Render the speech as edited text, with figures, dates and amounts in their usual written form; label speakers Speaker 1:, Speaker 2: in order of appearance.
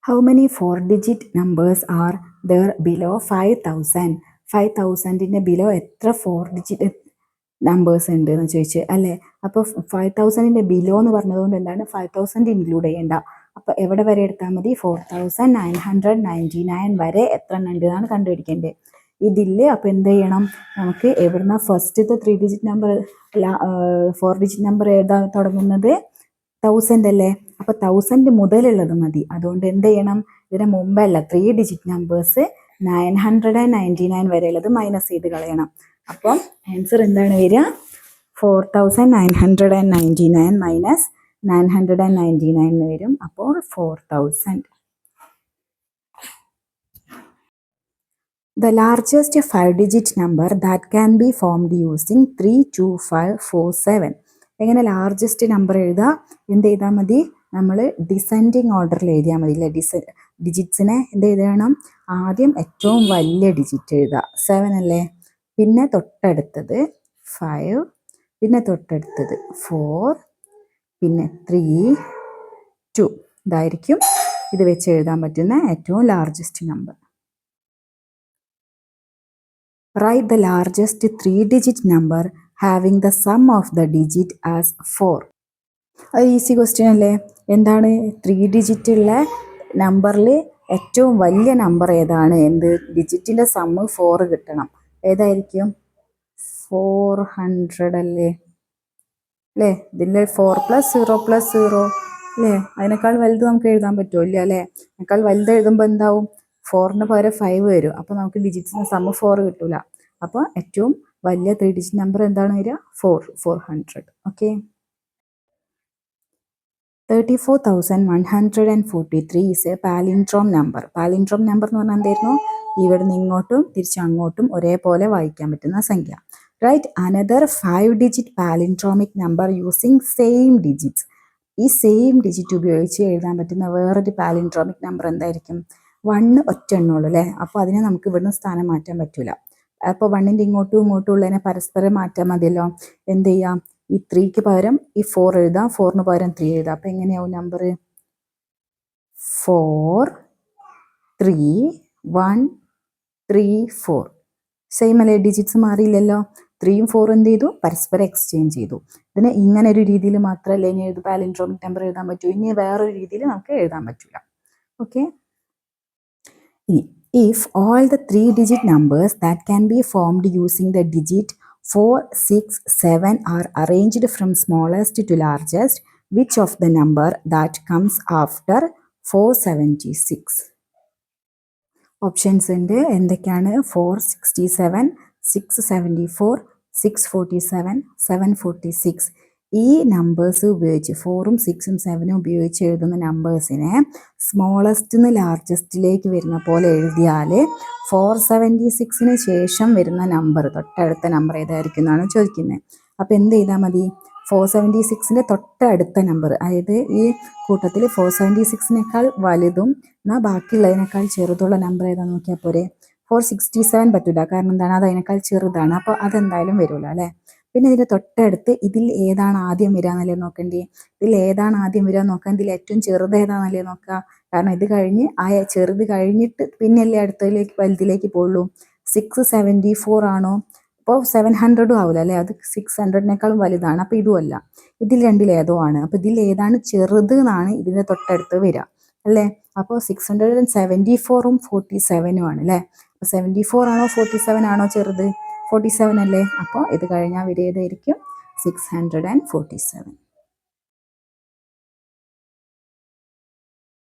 Speaker 1: How many 4-digit numbers are there below 5,000? 5,000ൻ്റെ below എത്ര 4-digit numbers ഉണ്ട് എന്ന് ചോദിച്ചു അല്ലേ. അപ്പോൾ 5,000ൻ്റെ ബിലോ എന്ന് പറഞ്ഞതുകൊണ്ട് എന്താണ് 5,000 ഇൻക്ലൂഡ് ചെയ്യേണ്ട. അപ്പോൾ എവിടെ വരെ എടുത്താൽ മതി? 4,999 വരെ എത്ര എണ്ണം ഉണ്ട് എന്നാണ് കണ്ടുപിടിക്കേണ്ടത്. ഇതിൽ അപ്പോൾ എന്ത് ചെയ്യണം? നമുക്ക് എവിടുന്ന ഫസ്റ്റത്തെ 3-digit നമ്പർ 4-digit നമ്പർ എഴുതാൻ തുടങ്ങുന്നത് 1000 അല്ലേ. അപ്പോൾ 1000 മുതലുള്ളത് മതി. അതുകൊണ്ട് എന്ത് ചെയ്യണം? ഇതിന് മുമ്പല്ല 3-digit നമ്പേഴ്സ് 999 വരെയുള്ളത് മൈനസ് ചെയ്ത് കളയണം. അപ്പം ആൻസർ എന്താണ് വരിക? 4,999 മൈനസ് 999 എന്ന് വരും. അപ്പോൾ 4,000. The largest 5-digit number that can be formed using 32547. എങ്ങനെ ലാർജസ്റ്റ് നമ്പർ എഴുതുക? എന്ത് ചെയ്താൽ മതി? നമ്മൾ ഡിസെൻഡിങ് ഓർഡറിൽ എഴുതിയാൽ മതി അല്ലേ. ഡിജിറ്റ്സിനെ എന്ത് എഴുതണം? ആദ്യം ഏറ്റവും വലിയ ഡിജിറ്റ് എഴുതുക, 7 അല്ലേ. പിന്നെ തൊട്ടടുത്തത് 5, പിന്നെ തൊട്ടടുത്തത് 4, പിന്നെ 3, 2. ഇതായിരിക്കും ഇത് വെച്ച് എഴുതാൻ പറ്റുന്ന ഏറ്റവും largest number. Write the largest 3-digit number having the sum of the digit as 4. അത് ഈസി ക്വസ്റ്റ്യൻ അല്ലേ. എന്താണ് 3-digit ഉള്ള നമ്പറിൽ ഏറ്റവും വലിയ നമ്പർ ഏതാണ്? എന്ത് ഡിജിറ്റിൻ്റെ സമ്മ് 4 കിട്ടണം. ഏതായിരിക്കും? 400 അല്ലേ. ഇതിൻ്റെ 4 + 0 + 0 അല്ലേ. അതിനേക്കാൾ വലുത് നമുക്ക് എഴുതാൻ പറ്റുമോ? ഇല്ല അല്ലേ. അതിനേക്കാൾ വലുത് എഴുതുമ്പോൾ എന്താവും? 4ന് പകരം 5 വരും. അപ്പോൾ നമുക്ക് ഡിജിറ്റ്സിന് സമ്മ് 4 കിട്ടില്ല. അപ്പോൾ ഏറ്റവും വലിയ 3-digit നമ്പർ എന്താണ് വരിക? 400. Okay. 34,143 is A palindrome number. Palindrome number എന്ന് പറഞ്ഞാൽ എന്തായിരുന്നു? ഇവിടുന്ന് ഇങ്ങോട്ടും തിരിച്ചങ്ങോട്ടും ഒരേപോലെ വായിക്കാൻ പറ്റുന്ന സംഖ്യ. Write another 5-digit palindromic number using same digits. ഈ സെയിം ഡിജിറ്റ് ഉപയോഗിച്ച് എഴുതാൻ പറ്റുന്ന വേറൊരു പാലിൻഡ്രോമിക് നമ്പർ എന്തായിരിക്കും? 1 ഒറ്റ എണ്ണുള്ളൂ അല്ലേ. അപ്പോൾ അതിനെ നമുക്ക് ഇവിടുന്ന് സ്ഥാനം മാറ്റാൻ പറ്റില്ല. അപ്പോൾ 1ൻ്റെ ഇങ്ങോട്ടും ഇങ്ങോട്ടും ഉള്ളതിനെ പരസ്പരം മാറ്റാൻ മതിയല്ലോ. എന്ത് ചെയ്യാം? ഈ 3ക്ക് പകരം ഈ 4 എഴുതാം, 4ന് പകരം 3 എഴുതാം. അപ്പോൾ എങ്ങനെയാവും നമ്പർ? 4 3 1 3 4. സെയിം അല്ലേ. ഡിജിറ്റ്സ് മാറിയില്ലല്ലോ. 3ഉം 4ഉം എന്ത് ചെയ്തു? പരസ്പരം എക്സ്ചേഞ്ച് ചെയ്തു. ഇതിന് ഇങ്ങനെ ഒരു രീതിയിൽ മാത്രമല്ലേ ഇനി പാലിൻഡ്രോമിക് നമ്പർ എഴുതാൻ പറ്റൂ. ഇനി വേറൊരു രീതിയിൽ നമുക്ക് എഴുതാൻ പറ്റില്ല. Okay. If all the 3-digit numbers that can be formed using the digit 4, 6, 7 are arranged from smallest to largest, which of the number that comes after 476? Options ഉണ്ട്. എന്തൊക്കെയാണ്? 467, 674, 647, 746. ഈ നമ്പേഴ്സ് ഉപയോഗിച്ച് 4ഉം 6ഉം 7ഉം ഉപയോഗിച്ച് എഴുതുന്ന നമ്പേഴ്സിനെ സ്മോളസ്റ്റ് നിന്ന് ലാർജസ്റ്റിലേക്ക് വരുന്ന പോലെ എഴുതിയാൽ 476ന് ശേഷം വരുന്ന നമ്പർ, തൊട്ടടുത്ത നമ്പർ ഏതായിരിക്കും എന്നാണ് ചോദിക്കുന്നത്. അപ്പോൾ എന്ത് ചെയ്താൽ മതി? 476ൻ്റെ തൊട്ടടുത്ത നമ്പർ, അതായത് ഈ കൂട്ടത്തിൽ 476നേക്കാൾ വലുതും എന്നാൽ ബാക്കിയുള്ളതിനേക്കാൾ ചെറുതുള്ള നമ്പർ ഏതാണെന്ന് നോക്കിയാൽ പോരെ. 467 പറ്റില്ല, കാരണം എന്താണ്? അത് അതിനേക്കാൾ ചെറുതാണ്. അപ്പോൾ അതെന്തായാലും വരില്ല അല്ലേ. പിന്നെ ഇതിൻ്റെ തൊട്ടടുത്ത് ഇതിൽ ഏതാണ് ആദ്യം വരിക എന്നല്ലേ നോക്കേണ്ടി. ഇതിൽ ഏതാണ് ആദ്യം വരിക നോക്കാൻ, ഇതിൽ ഏറ്റവും ചെറുത് ഏതാണെന്നല്ലേ നോക്കുക. കാരണം ഇത് കഴിഞ്ഞ് ആ ചെറുത് കഴിഞ്ഞിട്ട് പിന്നെയല്ലേ അടുത്തതിലേക്ക് വലുതിലേക്ക് പോകുള്ളൂ. 674 ആണോ? അപ്പോൾ 700 ആവില്ല അല്ലേ. അത് 600നേക്കാളും വലുതാണ്. അപ്പോൾ ഇതുമല്ല. ഇതിൽ രണ്ടിലേതോ ആണ്. അപ്പോൾ ഇതിൽ ഏതാണ് ചെറുത് എന്നാണ് ഇതിൻ്റെ തൊട്ടടുത്ത് വരിക അല്ലേ. അപ്പോൾ 674ഉം 47ഉം ആണ് അല്ലേ. അപ്പോൾ 74 ആണോ 47 ആണോ ചെറുത്? 47 അല്ലേ. അപ്പോൾ ഇത് കഴിഞ്ഞാൽ വരിക ഏതായിരിക്കും? 647.